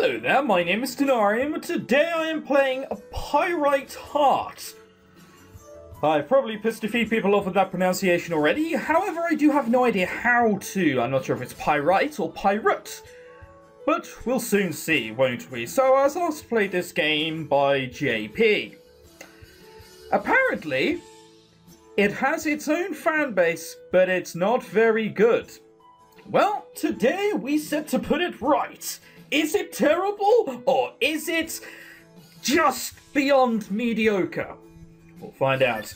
Hello there, my name is Tenarium, and today I am playing a Pyrite Heart. I've probably pissed a few people off with that pronunciation already, however I do have no idea how to. I'm not sure if it's Pyrite or Pirate, but we'll soon see, won't we? So I was asked to play this game by JP. Apparently, it has its own fan base, but it's not very good. Well, today we set to put it right. Is it terrible, or is it just beyond mediocre? We'll find out.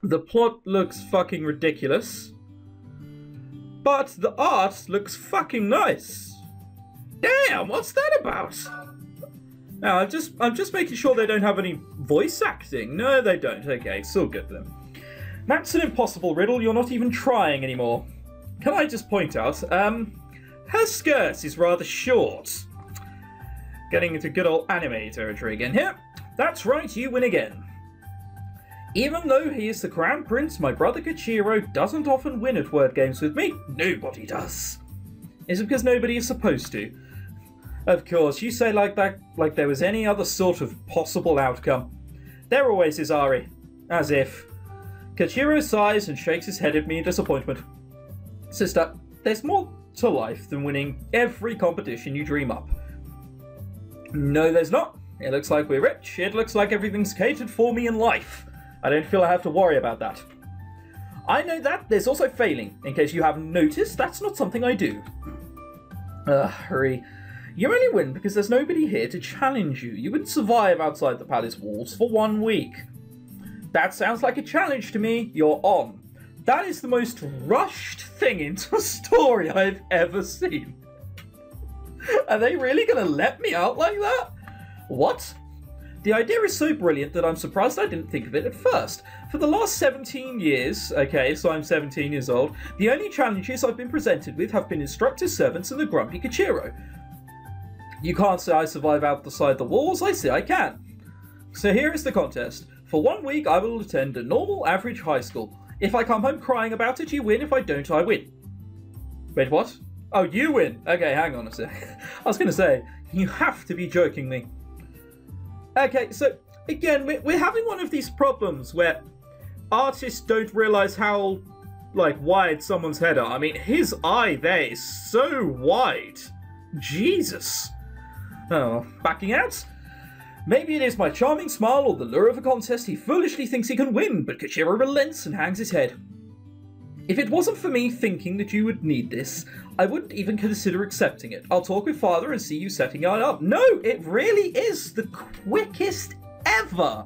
The plot looks fucking ridiculous, but the art looks fucking nice. Damn, what's that about? Now, I'm just making sure they don't have any voice acting. No, they don't. Okay, it's all good then. That's an impossible riddle. You're not even trying anymore. Can I just point out, her skirt is rather short. Getting into good old anime territory again here. That's right, you win again. Even though he is the Crown Prince, my brother Kichiro doesn't often win at word games with me. Nobody does. Is it because nobody is supposed to? Of course, you say like that like there was any other sort of possible outcome. There always is, Ari. As if. Kichiro sighs and shakes his head at me in disappointment. Sister, there's more to life than winning every competition you dream up. No, there's not. It looks like we're rich. It looks like everything's catered for me in life. I don't feel I have to worry about that. I know that. There's also failing. In case you haven't noticed, that's not something I do. Hurry. You only win because there's nobody here to challenge you. You wouldn't survive outside the palace walls for 1 week. That sounds like a challenge to me. You're on. That is the most rushed thing into a story I've ever seen. Are they really going to let me out like that? What? The idea is so brilliant that I'm surprised I didn't think of it at first. For the last 17 years, okay, so I'm 17 years old, the only challenges I've been presented with have been instructor servants and the grumpy Kichiro. You can't say I survive outside the walls, I say I can. So here is the contest. For 1 week I will attend a normal average high school. If I come home crying about it, you win. If I don't, I win. Wait, what? Oh, you win. Okay, hang on a sec. I was going to say, you have to be joking me. Okay, so, again, we're having one of these problems where artists don't realise how, wide someone's head are. I mean, his eye there is so wide. Jesus. Oh, backing out? Maybe it is my charming smile or the lure of a contest. He foolishly thinks he can win, but Kichiro relents and hangs his head. If it wasn't for me thinking that you would need this, I wouldn't even consider accepting it. I'll talk with Father and see you setting it up. No, it really is the quickest ever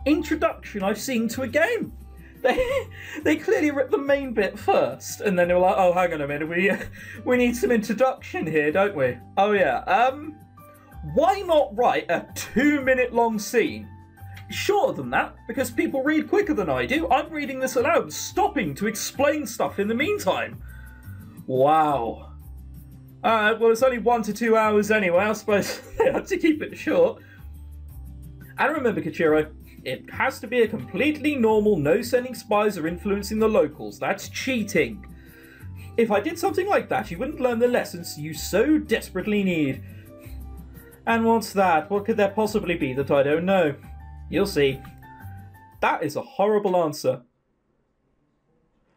introduction I've seen to a game. They clearly ripped the main bit first, and then they were like, oh, hang on a minute, we need some introduction here, don't we? Oh, yeah, why not write a 2-minute long scene? Shorter than that, because people read quicker than I do. I'm reading this aloud, stopping to explain stuff in the meantime. Wow. Well, it's only 1 to 2 hours anyway. I suppose they had to keep it short. And remember, Kichiro, it has to be a completely normal, no sending spies or influencing the locals. That's cheating. If I did something like that, you wouldn't learn the lessons you so desperately need. And what's that? What could there possibly be that I don't know? You'll see. That is a horrible answer.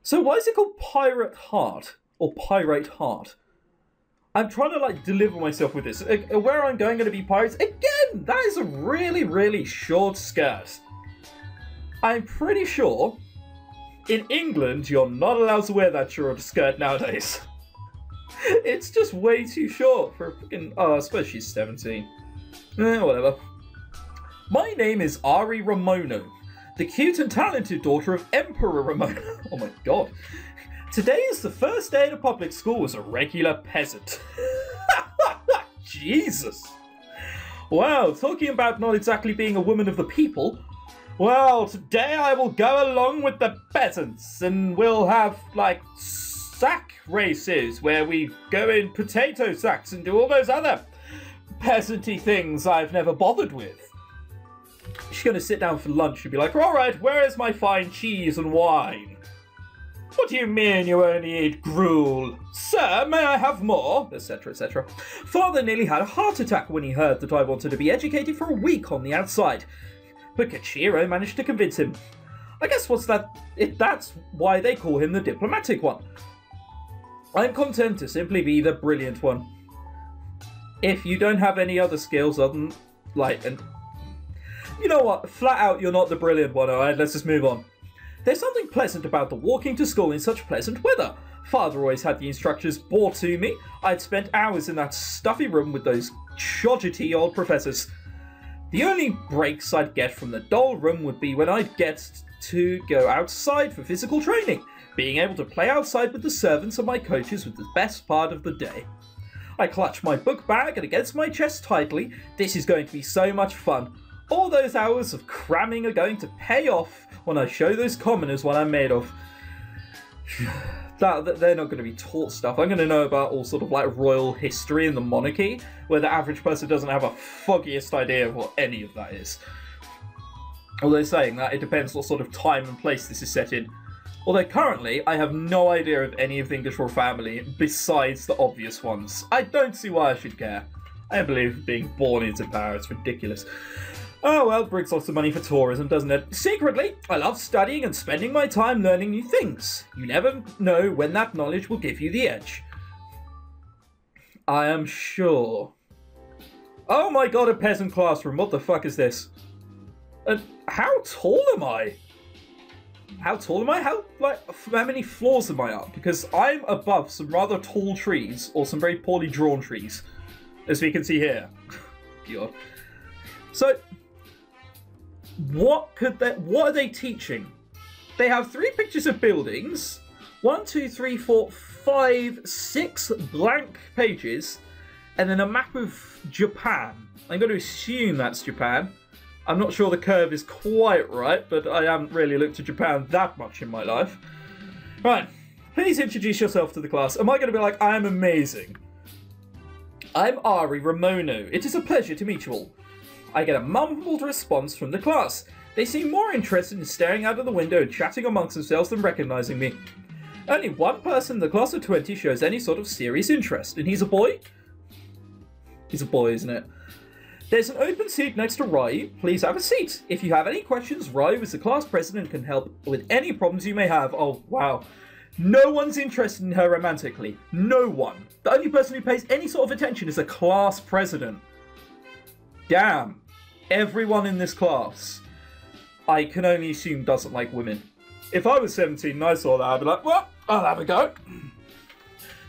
So why is it called Pirate Heart? Or Pyrite Heart? I'm trying to, deliver myself with this. Where I'm going to be pirates. Again, that is a really, really short skirt. I'm pretty sure in England you're not allowed to wear that short skirt nowadays. It's just way too short for a freaking... Oh, I suppose she's 17. Whatever. My name is Ari Ramono, the cute and talented daughter of Emperor Ramono. Oh my god. Today is the first day in a public school as a regular peasant. Jesus. Wow, talking about not exactly being a woman of the people. Well, today I will go along with the peasants and we'll have, sack races where we go in potato sacks and do all those other peasanty things I've never bothered with. She's going to sit down for lunch and be like, all right, where is my fine cheese and wine? What do you mean you only eat gruel? Sir, may I have more? Etc, etc. Father nearly had a heart attack when he heard that I wanted to be educated for a week on the outside. But Koichiro managed to convince him. I guess that's why they call him the diplomatic one. I'm content to simply be the brilliant one. If you don't have any other skills other than, and you know what? Flat out, you're not the brilliant one, alright? Let's just move on. There's something pleasant about the walking to school in such pleasant weather. Father always had the instructions brought to me. I'd spent hours in that stuffy room with those chodgety old professors. The only breaks I'd get from the dull room would be when I'd get to go outside for physical training. Being able to play outside with the servants and my coaches was the best part of the day. I clutched my book bag and against my chest tightly. This is going to be so much fun. All those hours of cramming are going to pay off when I show those commoners what I'm made of. They're not going to be taught stuff. I'm going to know about all sort of royal history and the monarchy, where the average person doesn't have a foggiest idea of what any of that is. Although saying that, it depends what sort of time and place this is set in. Although currently, I have no idea of any of the English royal family besides the obvious ones. I don't see why I should care. I believe being born into power is ridiculous. Oh well, it brings lots of money for tourism, doesn't it? Secretly, I love studying and spending my time learning new things. You never know when that knowledge will give you the edge. I am sure. Oh my god, a peasant classroom. What the fuck is this? How tall am I? How tall am I? How many floors am I up? Because I'm above some rather tall trees, or some very poorly drawn trees, as we can see here. God. So, what are they teaching? They have 3 pictures of buildings, 1, 2, 3, 4, 5, 6 blank pages, and then a map of Japan. I'm going to assume that's Japan. I'm not sure the curve is quite right, but I haven't really looked at Japan that much in my life. Right, please introduce yourself to the class. Am I going to be like, I am amazing? I'm Ari Ramono. It is a pleasure to meet you all. I get a mumbled response from the class. They seem more interested in staring out of the window and chatting amongst themselves than recognizing me. Only one person in the class of 20 shows any sort of serious interest, and he's a boy? He's a boy, isn't it? There's an open seat next to Ryu. Please have a seat. If you have any questions, Ryu is the class president and can help with any problems you may have. Oh, wow. No one's interested in her romantically. No one. The only person who pays any sort of attention is the class president. Damn. Everyone in this class, I can only assume, doesn't like women. If I was 17 and I saw that, I'd be like, well, I'll have a go.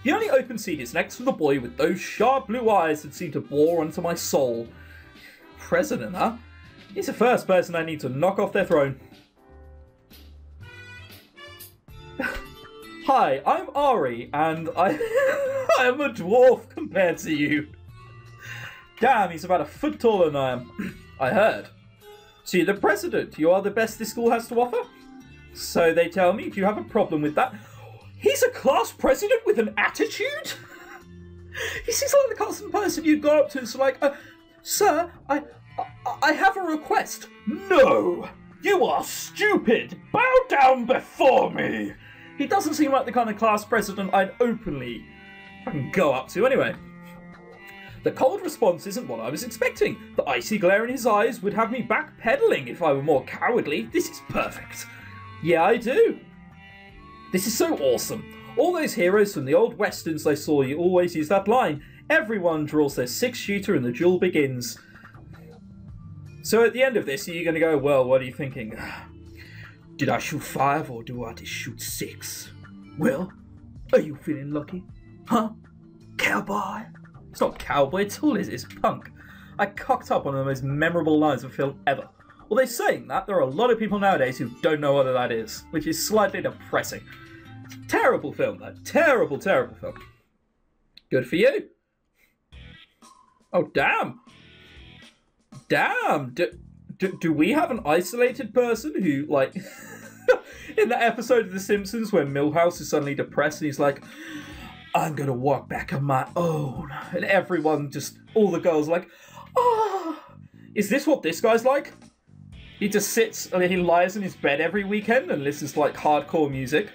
The only open seat is next to the boy with those sharp blue eyes that seem to bore into my soul. President, huh? He's the first person I need to knock off their throne. Hi, I'm Ari, and I am a dwarf compared to you. Damn, he's about a foot taller than I am. I heard. So you're the president. You are the best this school has to offer? So they tell me. If you have a problem with that... He's a class president with an attitude? He seems like the constant person you go up to and like, sir, I have a request. No! You are stupid! Bow down before me! He doesn't seem like the kind of class president I'd openly go up to anyway. The cold response isn't what I was expecting. The icy glare in his eyes would have me backpedaling if I were more cowardly. This is perfect. Yeah, I do. This is so awesome. All those heroes from the old westerns I saw, you always use that line. Everyone draws their 6-shooter and the duel begins. So at the end of this, you're going to go, well, what are you thinking? Did I shoot 5 or do I just shoot 6? Well, are you feeling lucky? Huh? Cowboy? It's not cowboy at all, it's punk. I cocked up one of the most memorable lines of a film ever. Although saying that, there are a lot of people nowadays who don't know what that is, which is slightly depressing. Terrible film, though. Terrible, terrible film. Good for you. Oh, damn. Damn. Do we have an isolated person who, like... in that episode of The Simpsons where Milhouse is suddenly depressed and he's like, I'm going to walk back on my own. And everyone just... all the girls are like, oh... Is this what this guy's like? He just sits and he lies in his bed every weekend and listens to, like, hardcore music.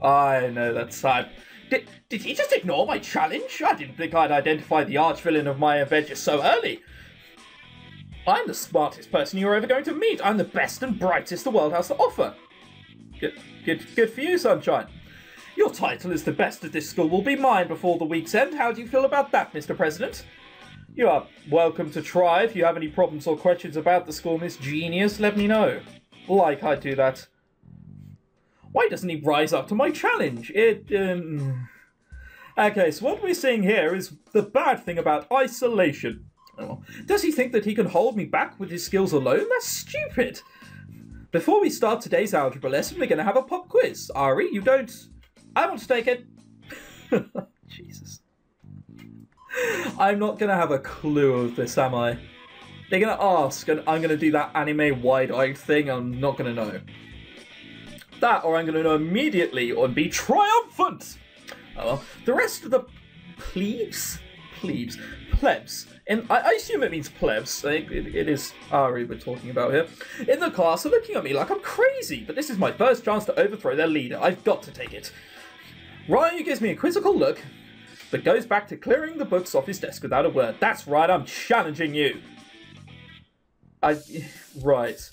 I know that's sad. Did he just ignore my challenge? I didn't think I'd identify the arch-villain of my adventure so early. I'm the smartest person you're ever going to meet. I'm the best and brightest the world has to offer. Good for you, Sunshine. Your title as the best at this school will be mine before the week's end. How do you feel about that, Mr. President? You are welcome to try. If you have any problems or questions about the school, Miss Genius, let me know. Like I do that. Why doesn't he rise up to my challenge? Okay, so what we're seeing here is the bad thing about isolation. Oh, does he think that he can hold me back with his skills alone? That's stupid. Before we start today's algebra lesson, we're going to have a pop quiz. Ari, you don't... I want to take it. Jesus. I'm not going to have a clue of this, am I? They're going to ask, and I'm going to do that anime wide-eyed thing. I'm not going to know. That, or I'm going to know immediately and be triumphant. Oh well. The rest of the plebes, and I assume it means plebs. It is Ari we're talking about here. In the class are looking at me like I'm crazy, but this is my first chance to overthrow their leader. I've got to take it. Ryu gives me a quizzical look, but goes back to clearing the books off his desk without a word. That's right, I'm challenging you. Right.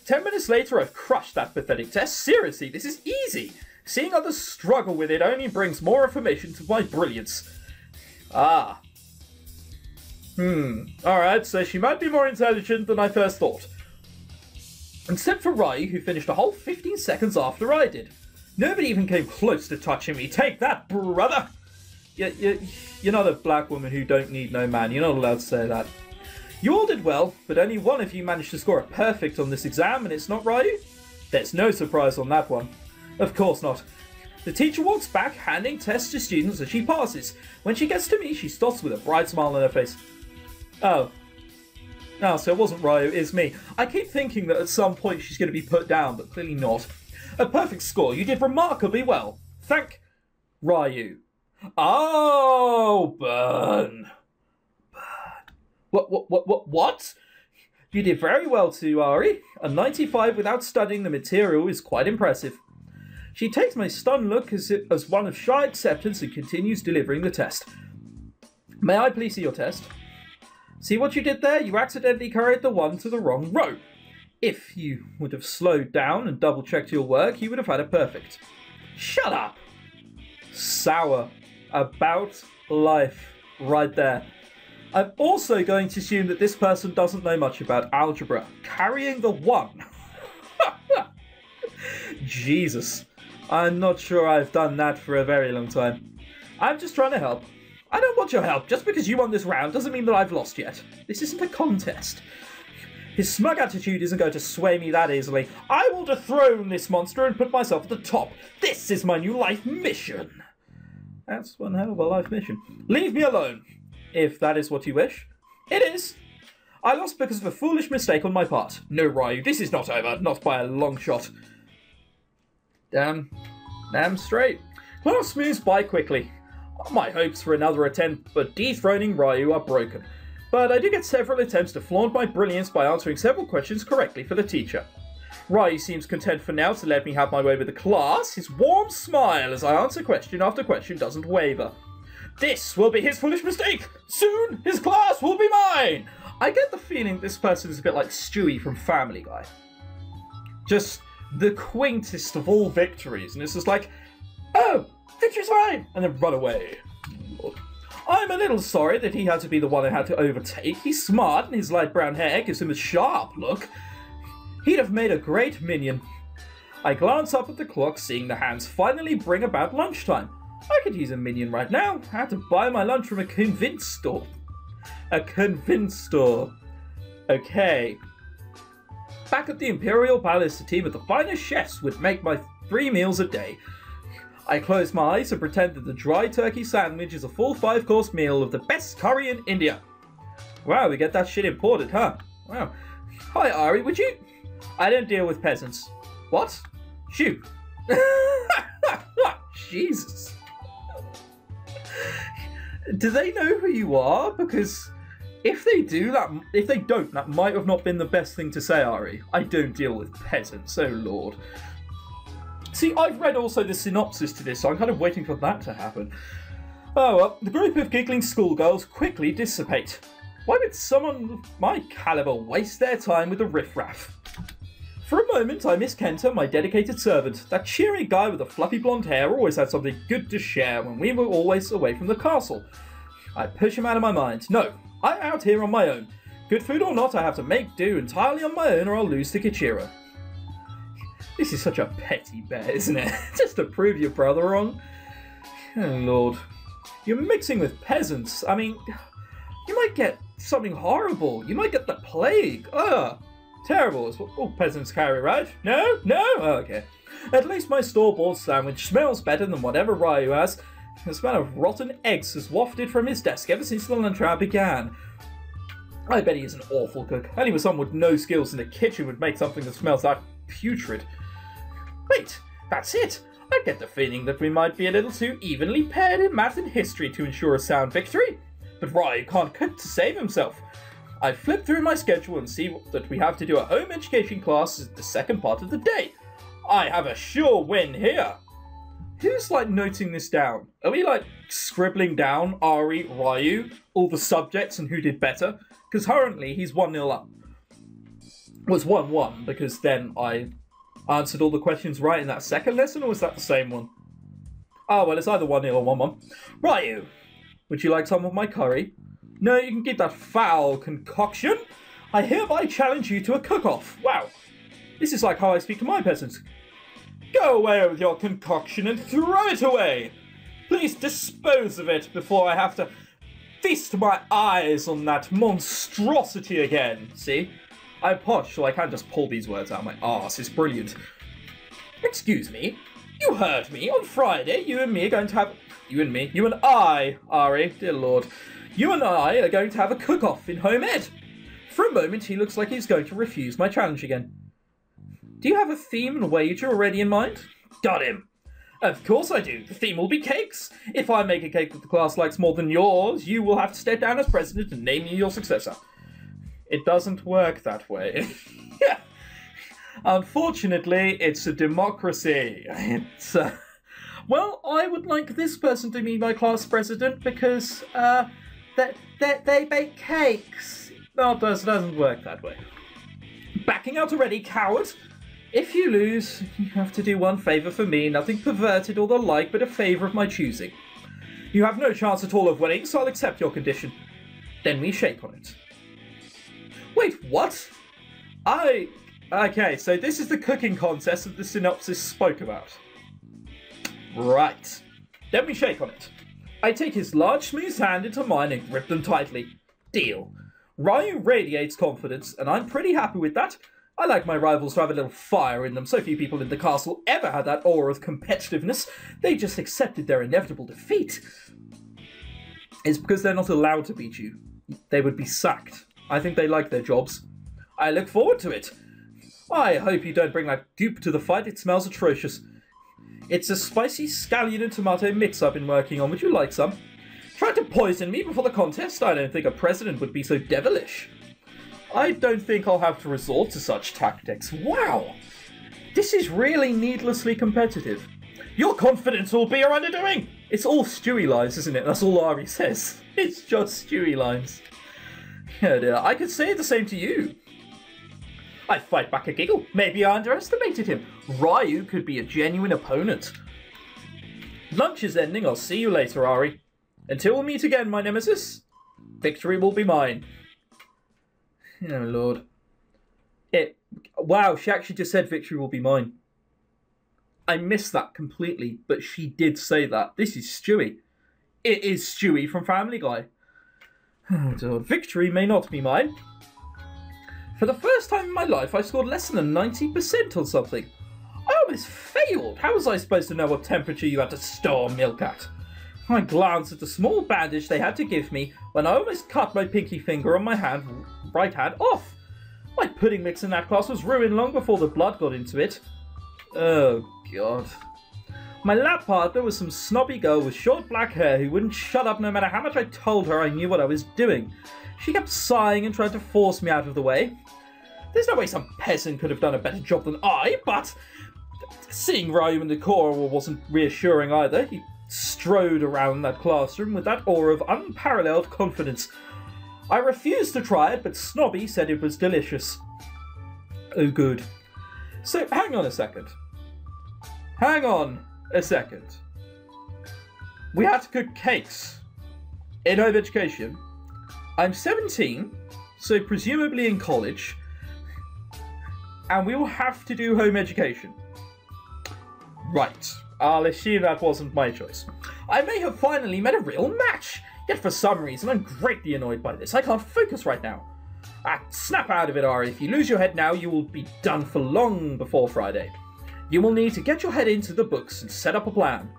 10 minutes later, I've crushed that pathetic test. Seriously, this is easy. Seeing others struggle with it only brings more information to my brilliance. Ah. Alright, so she might be more intelligent than I first thought. Except for Ryu, who finished a whole 15 seconds after I did. Nobody even came close to touching me. Take that, brother! You're not a black woman who don't need no man. You're not allowed to say that. You all did well, but only one of you managed to score a perfect on this exam, and it's not Ryu? There's no surprise on that one. Of course not. The teacher walks back, handing tests to students as she passes. When she gets to me, she stops with a bright smile on her face. Oh, so it wasn't Ryu, it's me. I keep thinking that at some point she's going to be put down, but clearly not. A perfect score. You did remarkably well. Thank Ryu. Oh, burn. What? You did very well too, Ari. A 95 without studying the material is quite impressive. She takes my stunned look as one of shy acceptance and continues delivering the test. May I please see your test? See what you did there? You accidentally carried the 1 to the wrong row. If you would have slowed down and double-checked your work, you would have had a perfect. Shut up! Sour. About life. Right there. I'm also going to assume that this person doesn't know much about algebra. Carrying the 1. Jesus. I'm not sure I've done that for a very long time. I'm just trying to help. I don't want your help. Just because you won this round doesn't mean that I've lost yet. This isn't a contest. His smug attitude isn't going to sway me that easily. I will dethrone this monster and put myself at the top. This is my new life mission. That's one hell of a life mission. Leave me alone, if that is what you wish. It is. I lost because of a foolish mistake on my part. No, Ryu, this is not over. Not by a long shot. Damn straight. Class moves by quickly. My hopes for another attempt for dethroning Ryu are broken. But I do get several attempts to flaunt my brilliance by answering several questions correctly for the teacher. Ryu seems content for now to let me have my way with the class. His warm smile as I answer question after question doesn't waver. This will be his foolish mistake. Soon his class will be mine. I get the feeling this person is a bit like Stewie from Family Guy. Just the quaintest of all victories. And it's just like, oh, victory's mine! And then run away. I'm a little sorry that he had to be the one I had to overtake. He's smart and his light brown hair gives him a sharp look. He'd have made a great minion. I glance up at the clock, seeing the hands finally bring about lunchtime. I could use a minion right now. I had to buy my lunch from a convenience store. A convenience store. Okay. Back at the Imperial Palace, a team of the finest chefs would make my 3 meals a day. I close my eyes and pretend that the dry turkey sandwich is a full 5-course meal of the best curry in India. Wow, we get that shit imported, huh? Wow. Hi, Ari, would you... I don't deal with peasants. What? Shoot. Jesus. Do they know who you are? Because if they don't, that might have not been the best thing to say, Ari. I don't deal with peasants, oh lord. See, I've read also the synopsis to this, so I'm kind of waiting for that to happen. Oh well, the group of giggling schoolgirls quickly dissipate. Why would someone of my caliber waste their time with a riffraff? For a moment, I miss Kenta, my dedicated servant. That cheery guy with the fluffy blonde hair always had something good to share when we were always away from the castle. I push him out of my mind. No, I'm out here on my own. Good food or not, I have to make do entirely on my own or I'll lose to Kichiro. This is such a petty bet, isn't it? Just to prove your brother wrong. Oh lord. You're mixing with peasants. I mean, you might get something horrible. You might get the plague. Ugh. Terrible is what all peasants carry, right? No? No? Oh, okay. At least my store-bought sandwich smells better than whatever Ryu has. The smell of rotten eggs has wafted from his desk ever since the lunch hour began. I bet he is an awful cook. Anyone someone with no skills in the kitchen would make something that smells that putrid. Wait, that's it! I get the feeling that we might be a little too evenly paired in math and history to ensure a sound victory. But Ryu can't cook to save himself. I flip through my schedule and see that we have to do a home education class as the second part of the day. I have a sure win here. Who's noting this down? Are we scribbling down Ari, Ryu, all the subjects and who did better? Because currently he's 1-0 up. Was 1-1 because then I answered all the questions right in that second lesson, or was that the same one? Oh well, it's either 1-0 or 1-1. Ryu, would you like some of my curry? No, you can keep that foul concoction. I hereby challenge you to a cook-off. Wow, this is like how I speak to my peasants. Go away with your concoction and throw it away. Please dispose of it before I have to feast my eyes on that monstrosity again. See? I'm posh, so I can't just pull these words out of my arse. It's brilliant. Excuse me. You heard me. On Friday, you and me are going to have... You and I, Ari, dear lord. You and I are going to have a cook-off in home ed. For a moment, he looks like he's going to refuse my challenge again. Do you have a theme and wager already in mind? Got him. Of course I do. The theme will be cakes. If I make a cake that the class likes more than yours, you will have to step down as president and name me your successor. It doesn't work that way. Yeah. Unfortunately, it's a democracy. It's, well, I would like this person to be my class president because, they bake cakes. No, it doesn't work that way. Backing out already, coward! If you lose, you have to do one favour for me, nothing perverted or the like, but a favour of my choosing. You have no chance at all of winning, so I'll accept your condition. Then we shake on it. Wait, what? Okay, so this is the cooking contest that the synopsis spoke about. Right. Then we shake on it. I take his large, smooth hand into mine and grip them tightly. Deal. Ryu radiates confidence, and I'm pretty happy with that. I like my rivals to have a little fire in them. So few people in the castle ever had that aura of competitiveness. They just accepted their inevitable defeat. It's because they're not allowed to beat you. They would be sacked. I think they like their jobs. I look forward to it. I hope you don't bring that goop to the fight. It smells atrocious. It's a spicy scallion and tomato mix I've been working on. Would you like some? Tried to poison me before the contest? I don't think a president would be so devilish. I don't think I'll have to resort to such tactics. Wow! This is really needlessly competitive. Your confidence will be your undoing! It's all Stewie lines, isn't it? That's all Ari says. It's just Stewie lines. Oh dear. I could say the same to you. I fight back a giggle. Maybe I underestimated him. Ryu could be a genuine opponent. Lunch is ending. I'll see you later, Ari. Until we meet again, my nemesis, victory will be mine. Oh, Lord. Wow, she actually just said victory will be mine. I missed that completely, but she did say that. This is Stewie. It is Stewie from Family Guy. Oh, Lord. Victory may not be mine. For the first time in my life, I scored less than 90% on something. I almost failed. How was I supposed to know what temperature you had to store milk at? I glanced at the small bandage they had to give me when I almost cut my pinky finger on my right hand off. My pudding mix in that class was ruined long before the blood got into it. Oh, God. My lab partner was some snobby girl with short black hair who wouldn't shut up no matter how much I told her I knew what I was doing. She kept sighing and tried to force me out of the way. There's no way some peasant could have done a better job than I, but Seeing Ryu in the corridor wasn't reassuring either. He strode around that classroom with that aura of unparalleled confidence. I refused to try it, but Snobby said it was delicious. Oh, good. So, hang on a second. Hang on a second. We had to cook cakes in home education. I'm 17, so presumably in college, and we will have to do home education. Right. I'll assume that wasn't my choice. I may have finally met a real match, yet for some reason I'm greatly annoyed by this. I can't focus right now. Snap out of it, Ari. If you lose your head now, you will be done for long before Friday. You will need to get your head into the books and set up a plan.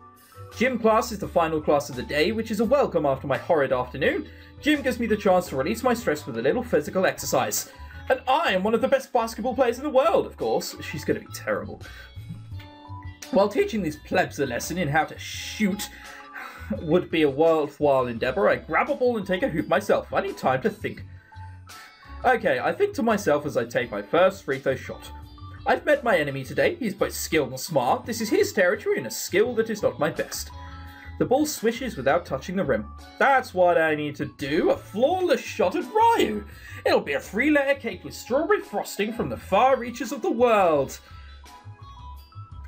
Gym class is the final class of the day, which is a welcome after my horrid afternoon. Gym gives me the chance to release my stress with a little physical exercise. And I am one of the best basketball players in the world, of course. She's going to be terrible. While teaching these plebs a lesson in how to shoot would be a worthwhile endeavour, I grab a ball and take a hoop myself. I need time to think. Okay, I think to myself as I take my first free throw shot. I've met my enemy today. He's both skilled and smart. This is his territory and a skill that is not my best. The ball swishes without touching the rim. That's what I need to do. A flawless shot at Ryu. It'll be a 3-layer cake with strawberry frosting from the far reaches of the world.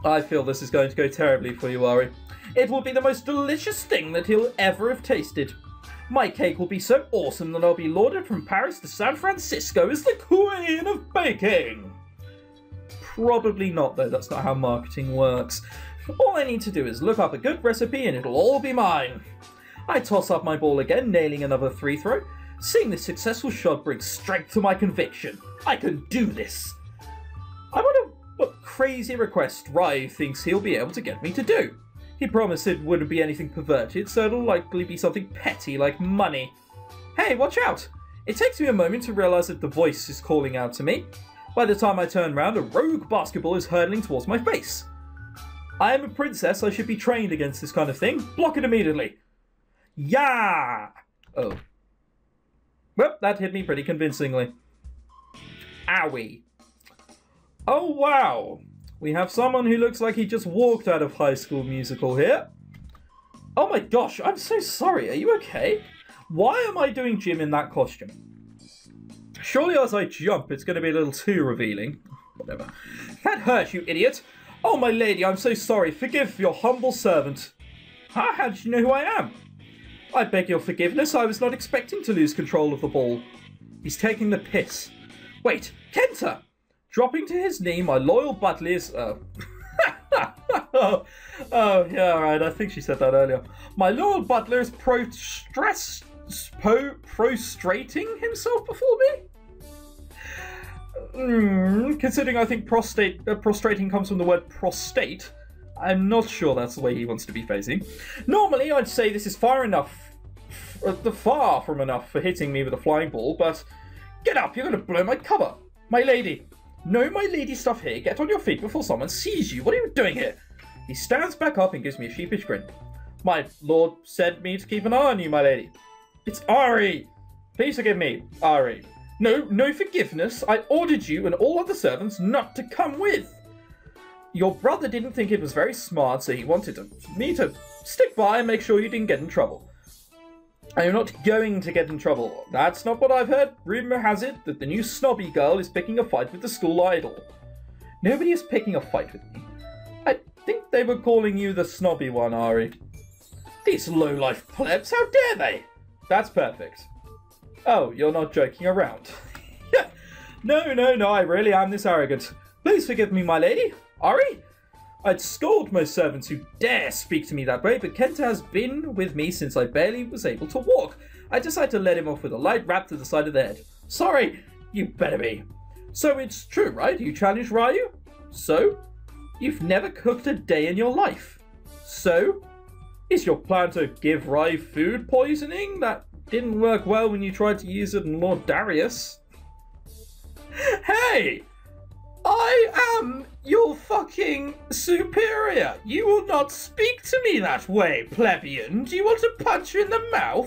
I feel this is going to go terribly for you, Ari. It will be the most delicious thing that he'll ever have tasted. My cake will be so awesome that I'll be lauded from Paris to San Francisco as the queen of baking. Probably not, though. That's not how marketing works. All I need to do is look up a good recipe and it'll all be mine. I toss up my ball again, nailing another free throw. Seeing this successful shot brings strength to my conviction. I can do this. I wonder what crazy request Ryu thinks he'll be able to get me to do. He promised it wouldn't be anything perverted, so it'll likely be something petty like money. Hey, watch out! It takes me a moment to realise that the voice is calling out to me. By the time I turn round, a rogue basketball is hurtling towards my face. I am a princess, I should be trained against this kind of thing. Block it immediately. Yeah! Oh. Well, that hit me pretty convincingly. Owie. Oh, wow. We have someone who looks like he just walked out of High School Musical here. Oh my gosh, I'm so sorry. Are you okay? Why am I doing gym in that costume? Surely as I jump, it's going to be a little too revealing. Whatever. That hurt, you idiot. Oh, my lady, I'm so sorry. Forgive your humble servant. Huh? How did you know who I am? I beg your forgiveness. I was not expecting to lose control of the ball. He's taking the piss. Wait, Kenta! Dropping to his knee, my loyal butler is... oh, yeah, alright, I think she said that earlier. My loyal butler is prostrating himself before me? Considering I think prostrating comes from the word prostate, I'm not sure that's the way he wants to be facing. Normally, I'd say this is far from enough for hitting me with a flying ball, but get up, you're going to blow my cover. My lady. No, my lady stuff here. Get on your feet before someone sees you. What are you doing here? He stands back up and gives me a sheepish grin. My lord sent me to keep an eye on you, my lady. It's Ari. Please forgive me, Ari. No forgiveness. I ordered you and all other servants not to come with. Your brother didn't think it was very smart, so he wanted me to stick by and make sure you didn't get in trouble. I am not going to get in trouble. That's not what I've heard. Rumour has it that the new snobby girl is picking a fight with the school idol. Nobody is picking a fight with me. I think they were calling you the snobby one, Ari. These low-life plebs, how dare they? That's perfect. Oh, you're not joking around. No, I really am this arrogant. Please forgive me, my lady. Ari? I'd scold most servants who dare speak to me that way, but Kenta has been with me since I barely was able to walk. I decided to let him off with a light rap to the side of the head. Sorry, you better be. So it's true, right? You challenged Ryu? So? You've never cooked a day in your life. So? Is your plan to give Ryu food poisoning? That didn't work well when you tried to use it on Lord Darius. Hey! I am your fucking superior. You will not speak to me that way, plebeian. Do you want to punch you in the mouth?